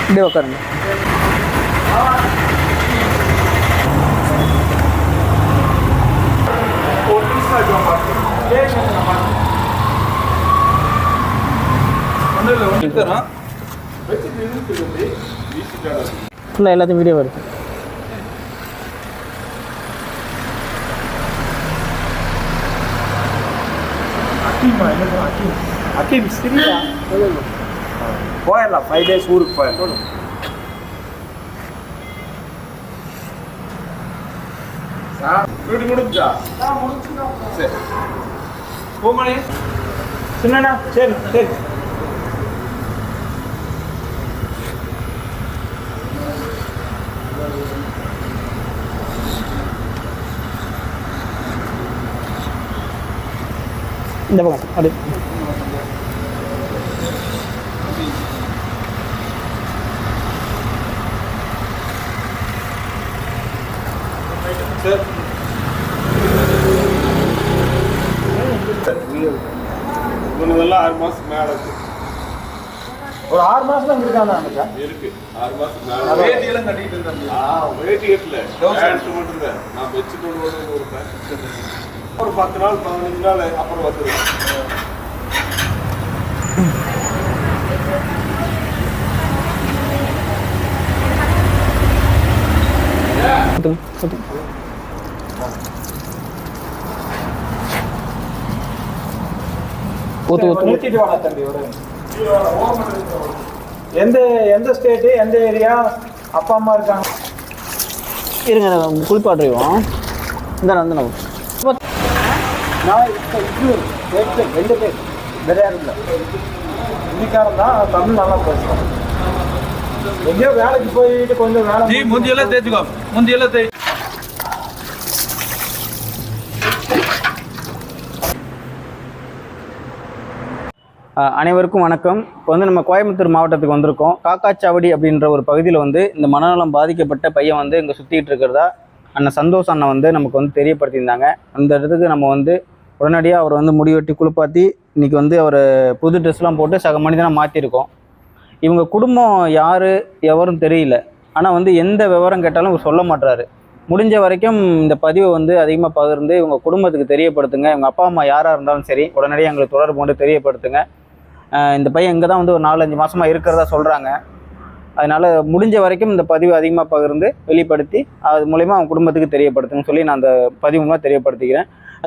இப்படியே உட்காருங்க. ஃபுல்லாக எல்லாத்தையும் வீடியோ வருது. அக்கீம் சரியா போயிடலாம். 5 days ஊருக்கு போயிடலாம். வீடு முடிஞ்சா சரி போமணி சின்னண்ணா. சரி சரி இந்த பக்கம் அப்படி இதெல்லாம் 6 மாசத்துக்கு மேல இருக்கு. ஒரு 6 மாசம் தான் இருக்காங்க இருக்கு. 6 மாசத்துக்கு மேல வேட்டி எல்லாம் கட்டிட்டு இருந்தாங்க. வேட்டி கட்டல, பேண்ட் மட்டும் தான். நான் வெச்சுட்டு ஒரு பேண்ட் ஒரு 10 நாள் 15 நாள் அப்புறம் வந்துடும். நிறுத்திட்டு வாங்க தம்பி. எந்த ஸ்டேட்டு, எந்த ஏரியா, அப்பா அம்மா இருக்காங்க? இருங்க, குளிப்பாட்டுவோம். இந்த நான் நான் இப்போ 2 பேர் வேற யாரும் இல்லை. இன்னைக்காரன் தான் தமிழ் நல்லா பேசுகிறேன். எங்கேயோ வேலைக்கு போயிட்டு கொஞ்சம் வேலை முந்தியெல்லாம் தேய்ச்சிக்கோ. முந்தியெல்லாம் தேய். அனைவருக்கும் வணக்கம். இப்போ வந்து நம்ம கோயம்புத்தூர் மாவட்டத்துக்கு வந்திருக்கோம். காக்காச்சாவடி அப்படின்ற ஒரு பகுதியில் வந்து இந்த மனநலம் பாதிக்கப்பட்ட பையன் வந்து இங்கே சுற்றிட்டு இருக்கிறதா அண்ணன் சந்தோஷ் அண்ணன் வந்து நமக்கு வந்து தெரியப்படுத்தியிருந்தாங்க. அந்த இடத்துக்கு நம்ம வந்து உடனடியாக அவர் வந்து முடிவெட்டி குளிப்பாட்டி இன்றைக்கி வந்து அவர் புது ட்ரெஸ்லாம் போட்டு சக மனிதனாக மாற்றிருக்கோம். இவங்க குடும்பம் யார் எவரும் தெரியல. ஆனால் வந்து எந்த விவரம் கேட்டாலும் இவர் சொல்ல மாட்டுறாரு. முடிஞ்ச வரைக்கும் இந்த பதிவை வந்து அதிகமாக பகிர்ந்து இவங்க குடும்பத்துக்கு தெரியப்படுத்துங்க. இவங்க அப்பா அம்மா யாராக இருந்தாலும் சரி உடனடியாக எங்களுக்கு தொடர்பு கொண்டு தெரியப்படுத்துங்க. இந்த பையன் இங்கே தான் வந்து ஒரு 4-5 மாதமாக இருக்கிறதா சொல்கிறாங்க. அதனால் முடிஞ்ச வரைக்கும் இந்த பதிவு அதிகமாக பகிர்ந்து வெளிப்படுத்தி அது மூலயமா அவங்க குடும்பத்துக்கு தெரியப்படுத்துங்கன்னு சொல்லி நான் அந்த பதிவு மூலமாக தெரியப்படுத்திக்கிறேன்.